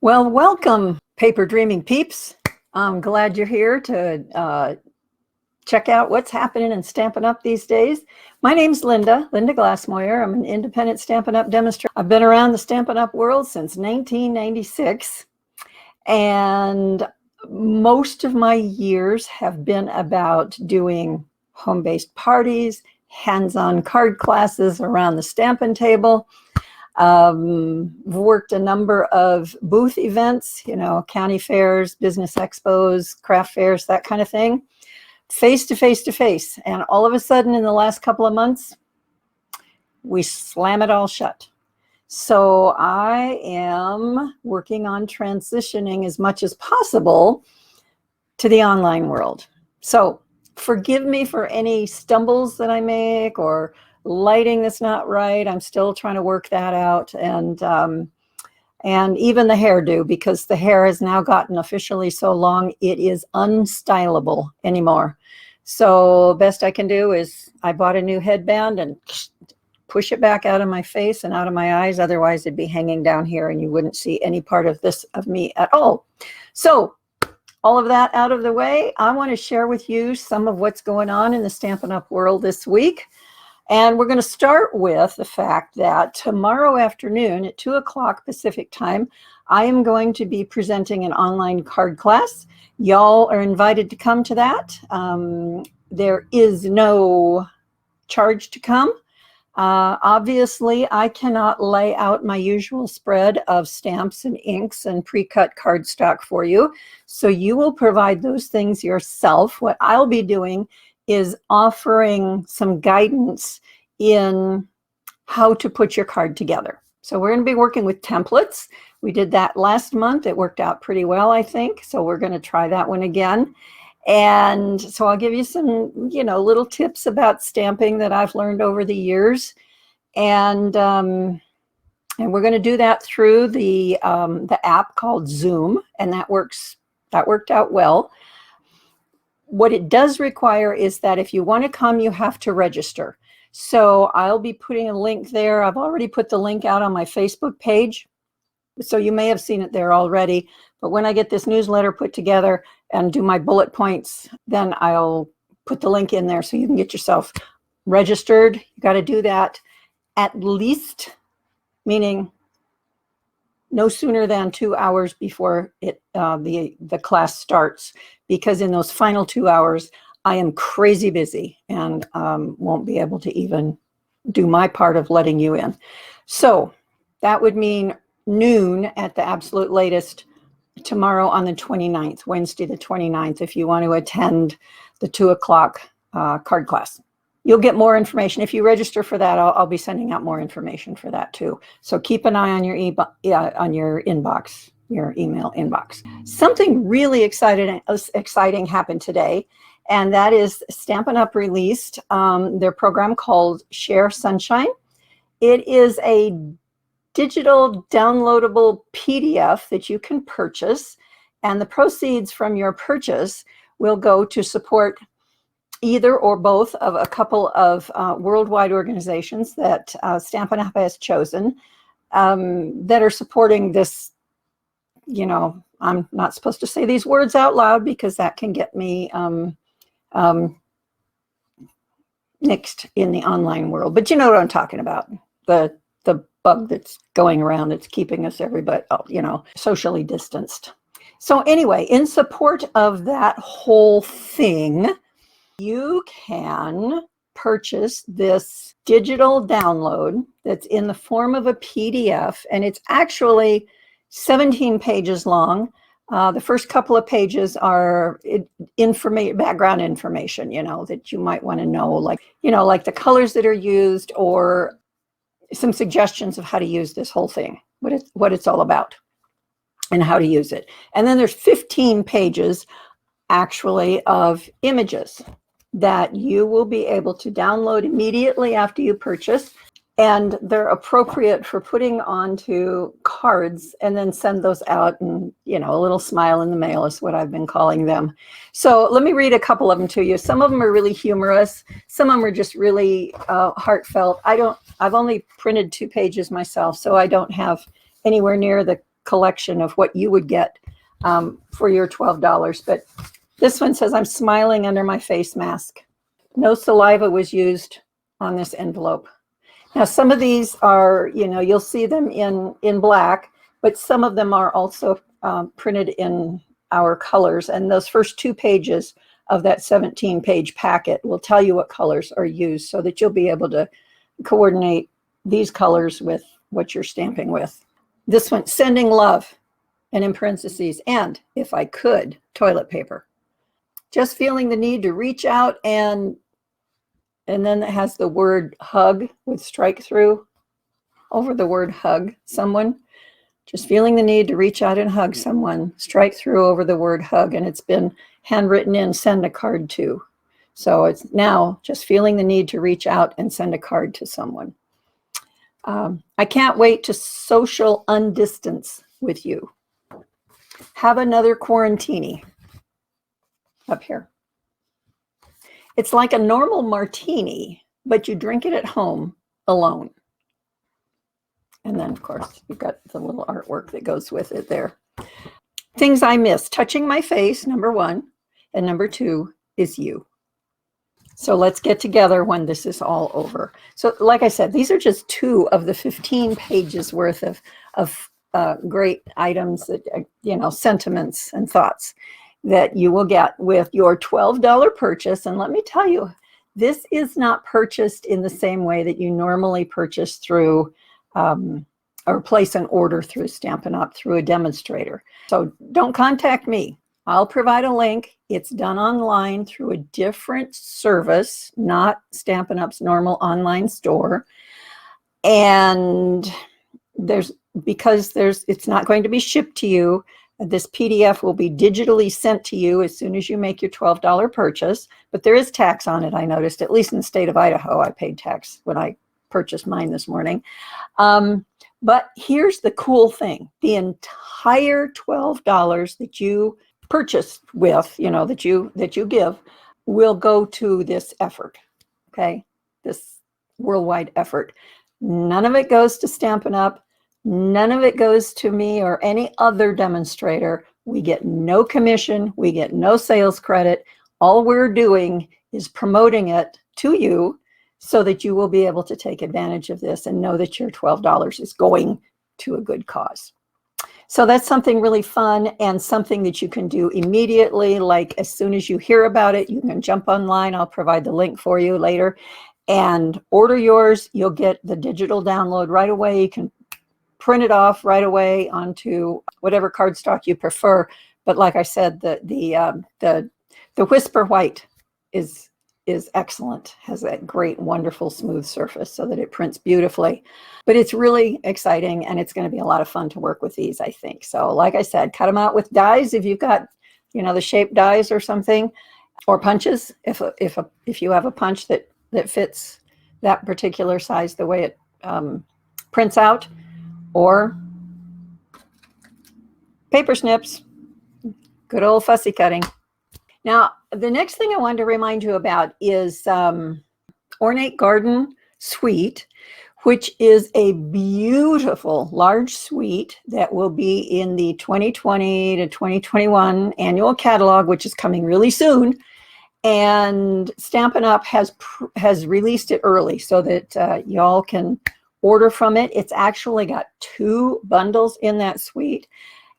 Well, welcome, Paper Dreaming Peeps. I'm glad you're here to check out what's happening in Stampin' Up these days. My name's Linda Glassmoyer. I'm an independent Stampin' Up demonstrator. I've been around the Stampin' Up world since 1996, and most of my years have been about doing home-based parties, hands-on card classes around the Stampin' table. Worked a number of booth events, county fairs, business expos, craft fairs, that kind of thing, face to face to face. And all of a sudden in the last couple of months, we slam it all shut. So I am working on transitioning as much as possible to the online world. So forgive me for any stumbles that I make or lighting that's not right. I'm still trying to work that out, and even the hairdo, because the hair has now gotten officially so long it is unstylable anymore. So best I can do is I bought a new headband and push it back out of my face and out of my eyes. Otherwise it'd be hanging down here and you wouldn't see any part of this of me at all. So all of that out of the way, I want to share with you some of what's going on in the Stampin' Up world this week. And we're going to start with the fact that tomorrow afternoon at 2 o'clock Pacific time, I am going to be presenting an online card class. Y'all are invited to come to that. There is no charge to come. Obviously, I cannot lay out my usual spread of stamps and inks and pre-cut cardstock for you. So you will provide those things yourself. What I'll be doing is offering some guidance in how to put your card together. So we're going to be working with templates. We did that last month. It worked out pretty well, I think. So we're going to try that one again. And so I'll give you some, little tips about stamping that I've learned over the years. And we're going to do that through the app called Zoom, and that worked out well. What it does require is that if you want to come, you have to register. So I'll be putting a link there. I've already put the link out on my Facebook page, so you may have seen it there already. But when I get this newsletter put together and do my bullet points, then I'll put the link in there so you can get yourself registered. You got to do that at least, meaning no sooner than 2 hours before the class starts, because in those final 2 hours, I am crazy busy and won't be able to even do my part of letting you in. So that would mean noon at the absolute latest tomorrow on the 29th, Wednesday the 29th, if you want to attend the 2 o'clock card class. You'll get more information. If you register for that, I'll be sending out more information for that too. So keep an eye on your inbox, your email inbox. Something really exciting happened today, and that is Stampin' Up released their program called Share Sunshine. It is a digital downloadable PDF that you can purchase, and the proceeds from your purchase will go to support either or both of a couple of worldwide organizations that Stampin' Up has chosen that are supporting this. I'm not supposed to say these words out loud because that can get me nixed in the online world. But you know what I'm talking about. The bug that's going around that's keeping us everybody, socially distanced. So anyway, in support of that whole thing, you can purchase this digital download that's in the form of a PDF, and it's actually 17 pages long. The first couple of pages are background information, that you might want to know, like the colors that are used, or some suggestions of how to use this whole thing, what it's all about and how to use it. And then there's 15 pages actually of images that you will be able to download immediately after you purchase, and they're appropriate for putting onto cards and then send those out, and a little smile in the mail is what I've been calling them. So let me read a couple of them to you. Some of them are really humorous, some of them are just really heartfelt. I've only printed 2 pages myself, so I don't have anywhere near the collection of what you would get for your $12. But this one says, I'm smiling under my face mask. No saliva was used on this envelope. Now, some of these are, you know, you'll see them in black, but some of them are also printed in our colors. And those first 2 pages of that 17-page packet will tell you what colors are used so that you'll be able to coordinate these colors with what you're stamping with. This one, sending love, and in parentheses, and if I could, toilet paper. Just feeling the need to reach out, and then it has the word hug with strike through over the word hug someone. Just feeling the need to reach out and hug someone, strike through over the word hug, and it's been handwritten in, send a card to. So it's now just feeling the need to reach out and send a card to someone. I can't wait to social undistance with you. Have another quarantini up here. It's like a normal martini, but you drink it at home alone. And then, of course, you've got the little artwork that goes with it there. Things I miss. Touching my face, number 1. And number 2 is you. So let's get together when this is all over. So like I said, these are just 2 of the 15 pages worth of great items, that, you know, sentiments and thoughts that you will get with your $12 purchase. And let me tell you, this is not purchased in the same way that you normally purchase through or place an order through Stampin' Up, through a demonstrator. So don't contact me. I'll provide a link. It's done online through a different service, not Stampin' Up's normal online store. And it's not going to be shipped to you. This PDF will be digitally sent to you as soon as you make your $12 purchase, but there is tax on it, I noticed, at least in the state of Idaho. I paid tax when I purchased mine this morning. But here's the cool thing. The entire $12 that you purchase with, you know, that you give, will go to this effort, okay? This worldwide effort. None of it goes to Stampin' Up. None of it goes to me or any other demonstrator. We get no commission. We get no sales credit. All we're doing is promoting it to you so that you will be able to take advantage of this and know that your $12 is going to a good cause. So that's something really fun and something that you can do immediately. Like as soon as you hear about it, you can jump online. I'll provide the link for you later and order yours. You'll get the digital download right away. You can print it off right away onto whatever cardstock you prefer. But like I said, the Whisper White is excellent, has that great, wonderful, smooth surface so that it prints beautifully. But it's really exciting, and it's going to be a lot of fun to work with these, I think. So like I said, cut them out with dies if you've got, you know, the shaped dies or something, or punches if you have a punch that fits that particular size the way it prints out, or paper snips, good old fussy cutting. Now, the next thing I wanted to remind you about is Ornate Garden Suite, which is a beautiful large suite that will be in the 2020 to 2021 annual catalog, which is coming really soon. And Stampin' Up has released it early so that y'all can order from it. It's actually got 2 bundles in that suite.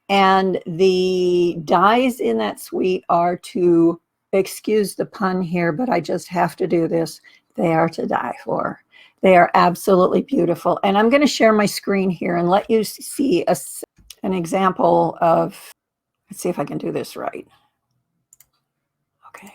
And the dies in that suite are to, excuse the pun here, but I just have to do this, they are to die for. They are absolutely beautiful. And I'm going to share my screen here and let you see an example of, let's see if I can do this right. Okay.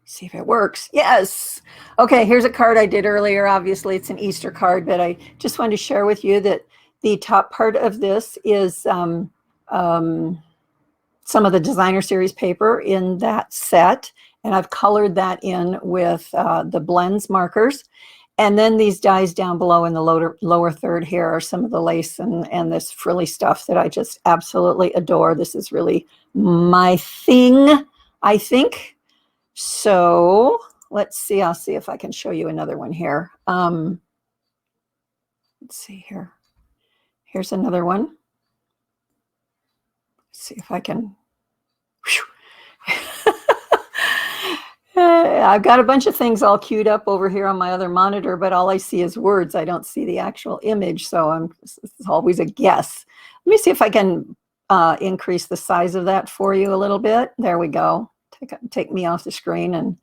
See if it works. Yes. Okay, here's a card I did earlier. Obviously, it's an Easter card, but I just wanted to share with you that the top part of this is some of the designer series paper in that set, and I've colored that in with the blends markers. And then these dies down below in the lower third here are some of the lace and this frilly stuff that I just absolutely adore. This is really my thing, I think. So let's see. I'll see if I can show you another one here. Let's see here. Here's another one. see if I can. I've got a bunch of things all queued up over here on my other monitor, but all I see is words. I don't see the actual image, so it's always a guess. Let me see if I can increase the size of that for you a little bit. There we go. Take me off the screen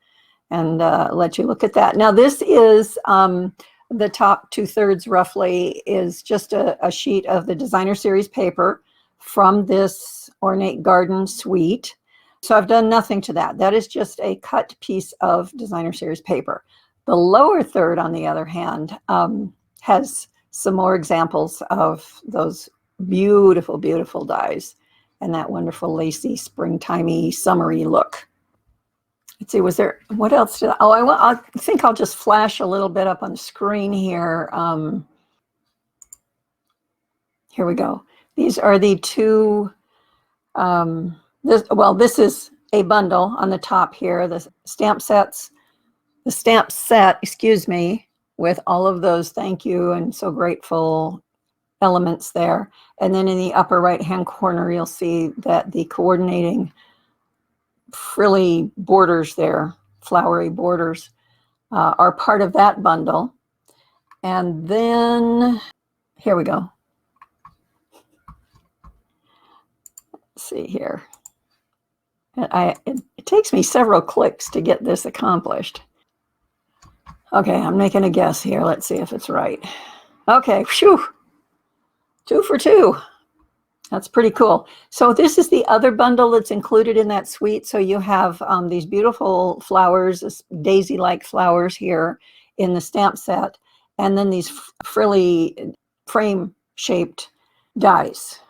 and let you look at that. Now this is the top 2/3 roughly is just a sheet of the designer series paper from this Ornate Garden Suite. So I've done nothing to that. That is just a cut piece of designer series paper. The lower third, on the other hand, has some more examples of those beautiful, beautiful dies and that wonderful lacy, springtimey, summery look. Let's see, was there, what else did I think I'll just flash a little bit up on the screen here. Here we go. These are the two, this is a bundle on the top here, the stamp set, excuse me, with all of those thank you and so grateful elements there. And then in the upper right-hand corner, you'll see that the coordinating frilly borders there, flowery borders, are part of that bundle. And then, here we go. Let's see here. It takes me several clicks to get this accomplished. Okay, I'm making a guess here. Let's see if it's right. Okay, phew. 2 for 2. That's pretty cool. So this is the other bundle that's included in that suite. So you have these beautiful flowers, daisy-like flowers here in the stamp set, and then these frilly frame-shaped dies.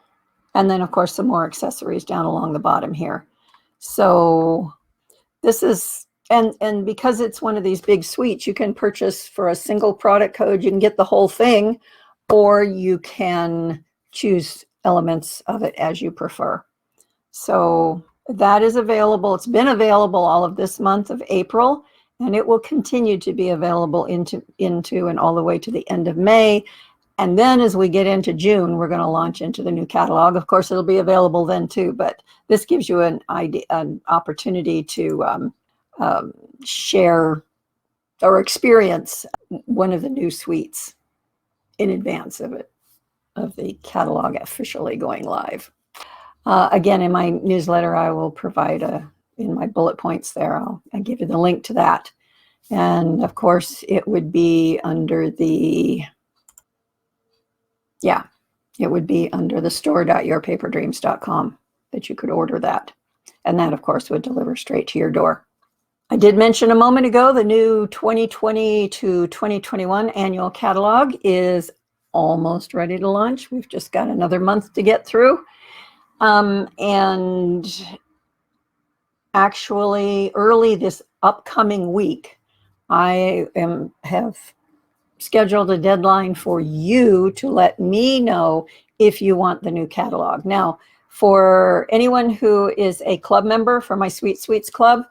And then, of course, some more accessories down along the bottom here. So this is, and because it's one of these big suites, you can purchase for a single product code. You can get the whole thing, or you can choose elements of it as you prefer. So that is available. It's been available all of this month of April, and it will continue to be available into and all the way to the end of May. And then as we get into June, we're going to launch into the new catalog. Of course, it'll be available then too, but this gives you an opportunity to share or experience one of the new suites in advance of the catalog officially going live. Again, in my newsletter, I will provide in my bullet points there, I'll give you the link to that. And of course, it would be under the, it would be under the store.yourpaperdreams.com that you could order that. And that, of course, would deliver straight to your door. I did mention a moment ago, the new 2020 to 2021 annual catalog is almost ready to launch. We've just got another month to get through. And actually, early this upcoming week, I have scheduled a deadline for you to let me know if you want the new catalog. Now, for anyone who is a club member for my Sweet Sweets Club,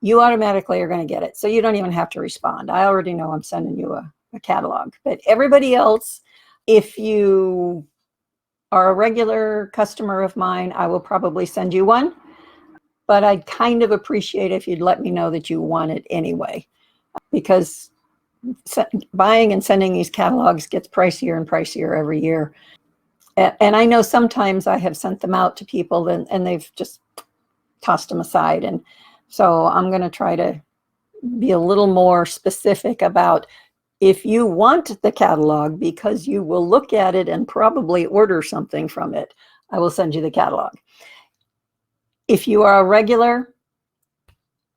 you automatically are going to get it. So you don't even have to respond. I already know I'm sending you a catalog. But everybody else, if you are a regular customer of mine, I will probably send you one. But I'd kind of appreciate if you'd let me know that you want it anyway, because buying and sending these catalogs gets pricier and pricier every year. And I know sometimes I have sent them out to people and they've just tossed them aside. And so I'm going to try to be a little more specific about, if you want the catalog because you will look at it and probably order something from it, I will send you the catalog. If you are a regular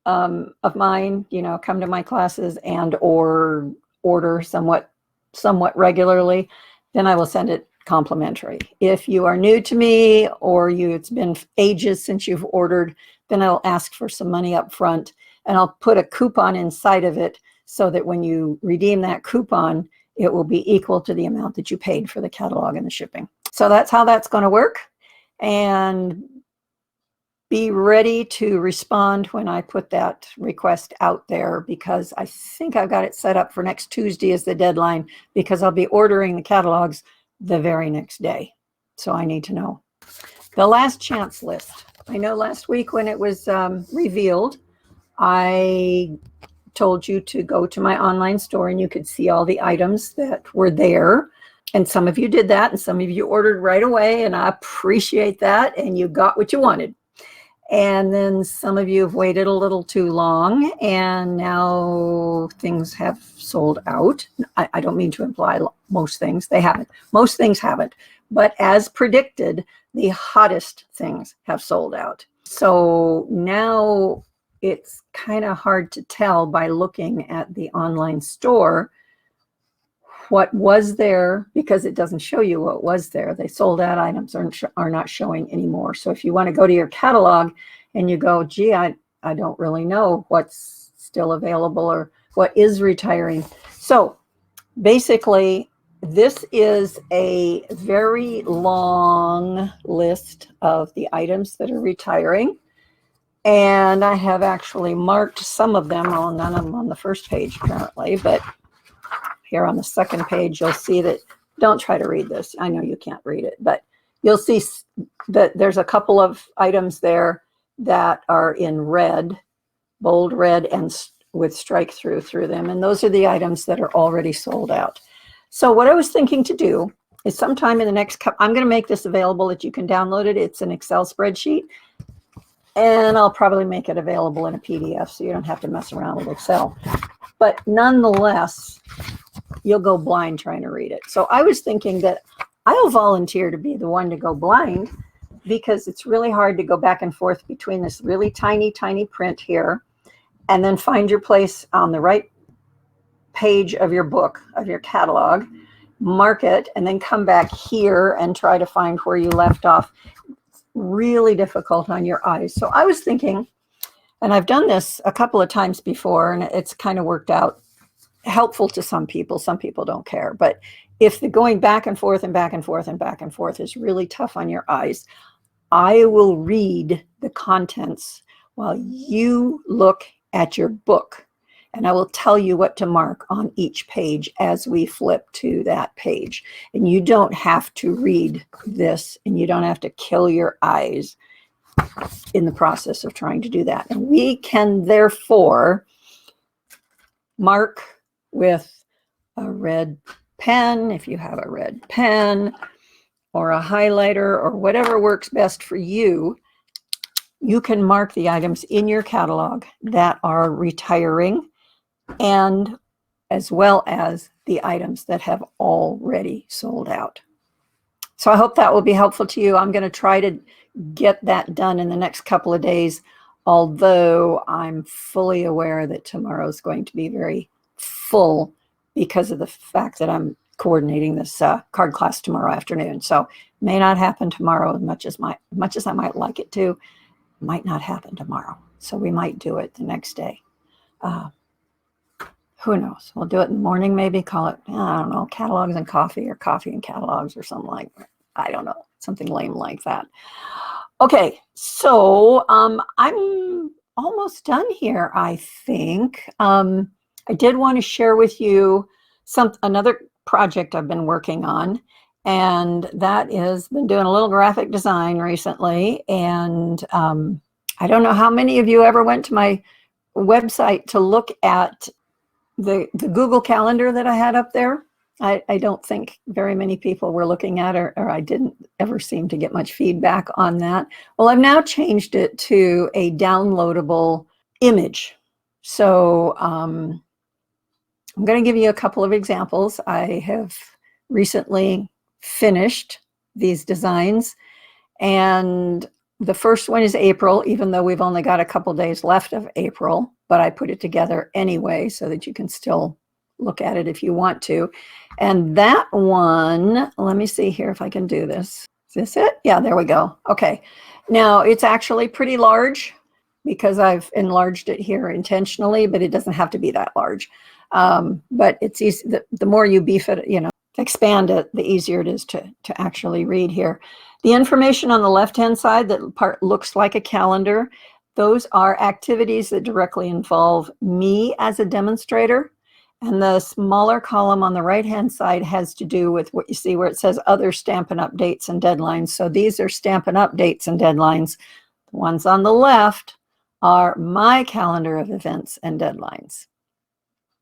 of mine, you know, come to my classes and or order somewhat regularly, then I will send it complimentary. If you are new to me, or it's been ages since you've ordered, then I'll ask for some money up front, and I'll put a coupon inside of it so that when you redeem that coupon, it will be equal to the amount that you paid for the catalog and the shipping. So that's how that's going to work. And be ready to respond when I put that request out there, because I think I've got it set up for next Tuesday as the deadline, because I'll be ordering the catalogs the very next day. So I need to know. The last chance list. I know last week when it was revealed, I told you to go to my online store and you could see all the items that were there. And some of you did that, and some of you ordered right away, and I appreciate that, and you got what you wanted. And then some of you have waited a little too long, and now things have sold out. I don't mean to imply most things. They haven't. Most things haven't. But as predicted, the hottest things have sold out. So now it's kind of hard to tell by looking at the online store what was there, because it doesn't show you what was there. They sold out items are not showing anymore. So if you want to go to your catalog and you go, gee, I don't really know what's still available or what is retiring. So basically, this is a very long list of the items that are retiring. And I have actually marked some of them, well, none of them on the first page apparently, but here on the second page, you'll see that, don't try to read this. I know you can't read it, but you'll see that there's a couple of items there that are in red, bold red, and with strike through them. And those are the items that are already sold out. So what I was thinking to do is sometime in the next couple, I'm going to make this available that you can download it. It's an Excel spreadsheet. And I'll probably make it available in a PDF so you don't have to mess around with Excel. But nonetheless, you'll go blind trying to read it. So I was thinking that I'll volunteer to be the one to go blind, because it's really hard to go back and forth between this really tiny, tiny print here and then find your place on the right page of your book, of your catalog, mark it, and then come back here and try to find where you left off. Really difficult on your eyes. So I was thinking, and I've done this a couple of times before, and it's kind of worked out helpful to some people. Some people don't care. But if the going back and forth and back and forth and back and forth is really tough on your eyes, I will read the contents while you look at your book. And I will tell you what to mark on each page as we flip to that page. And you don't have to read this, and you don't have to kill your eyes in the process of trying to do that. And we can therefore mark with a red pen, if you have a red pen, or a highlighter, or whatever works best for you. You can mark the items in your catalog that are retiring, and as well as the items that have already sold out. So I hope that will be helpful to you. I'm going to try to get that done in the next couple of days, although I'm fully aware that tomorrow is going to be very full because of the fact that I'm coordinating this card class tomorrow afternoon. So it may not happen tomorrow as much as I might like it to. It might not happen tomorrow. So we might do it the next day. Who knows? We'll do it in the morning, maybe call it, I don't know, catalogs and coffee, or coffee and catalogs, or something like that. I don't know, something lame like that. Okay, so I'm almost done here, I think. I did want to share with you another project I've been working on, and that is been doing a little graphic design recently. And I don't know how many of you ever went to my website to look at the Google Calendar that I had up there. I don't think very many people were looking at it, or I didn't ever seem to get much feedback on that. Well, I've now changed it to a downloadable image. So I'm going to give you a couple of examples. I have recently finished these designs, and the first one is April, even though we've only got a couple days left of April, but I put it together anyway so that you can still look at it if you want to. And that one, let me see here if I can do this. Is this it? Yeah, there we go. Okay. Now it's actually pretty large because I've enlarged it here intentionally, but it doesn't have to be that large. But it's easy. The more you beef it, expand it, the easier it is to actually read here. The information on the left-hand side, that part looks like a calendar. Those are activities that directly involve me as a demonstrator. And the smaller column on the right-hand side has to do with what you see where it says other Stampin' Up! Dates and deadlines. So these are Stampin' Up! Dates and deadlines. The ones on the left are my calendar of events and deadlines.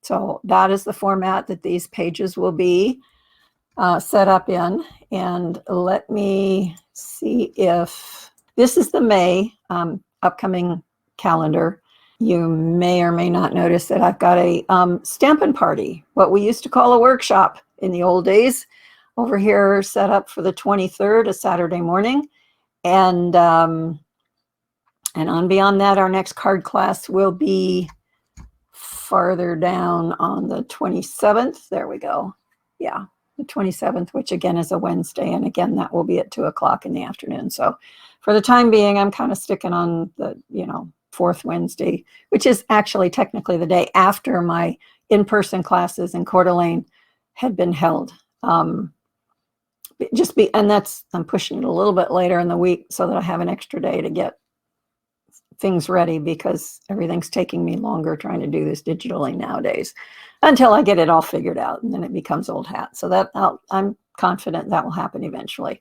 So that is the format that these pages will be set up in. And let me see if this is the May upcoming calendar. You may or may not notice that I've got a Stampin' Party, what we used to call a workshop in the old days, over here set up for the 23rd, a Saturday morning. And on beyond that, our next card class will be farther down on the 27th. There we go. Yeah, the 27th, which again is a Wednesday. And again, that will be at 2 o'clock in the afternoon. So for the time being, I'm kind of sticking on the, fourth Wednesday, which is actually technically the day after my in-person classes in Coeur d'Alene had been held. And I'm pushing it a little bit later in the week so that I have an extra day to get things ready, because everything's taking me longer trying to do this digitally nowadays until I get it all figured out, and then it becomes old hat. So I'm confident that will happen eventually.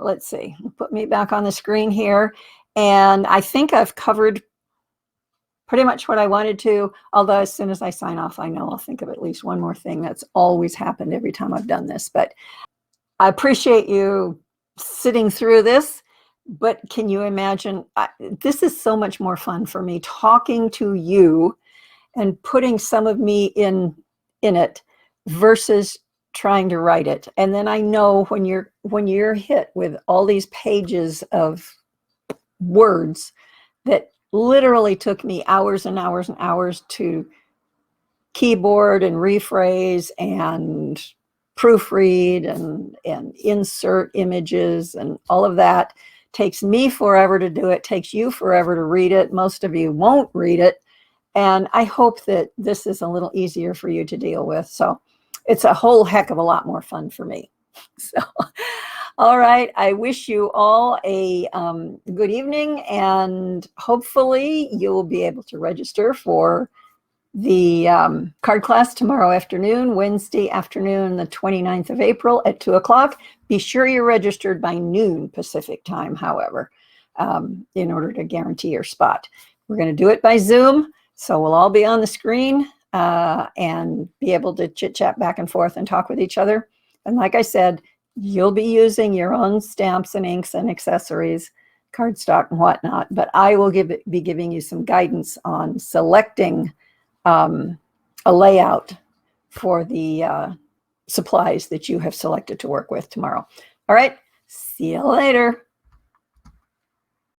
Let's see, put me back on the screen here. And I think I've covered pretty much what I wanted to, although as soon as I sign off, I know I'll think of at least one more thing. That's always happened every time I've done this. But I appreciate you sitting through this. But can you imagine, this is so much more fun for me, talking to you and putting some of me in it versus trying to write it. And then I know when you're hit with all these pages of words that literally took me hours and hours and hours to keyboard and rephrase and proofread and insert images, and all of that takes me forever to do it, takes you forever to read it. Most of you won't read it. And I hope that this is a little easier for you to deal with. So it's a whole heck of a lot more fun for me. So, all right. I wish you all a good evening, and hopefully you'll be able to register for the card class tomorrow afternoon, Wednesday afternoon, the 29th of April at 2 o'clock. Be sure you're registered by noon Pacific time, however, in order to guarantee your spot. We're going to do it by Zoom, so we'll all be on the screen and be able to chit-chat back and forth and talk with each other. And like I said, you'll be using your own stamps and inks and accessories, cardstock and whatnot, but I will be giving you some guidance on selecting a layout for the supplies that you have selected to work with tomorrow. All right, see you later.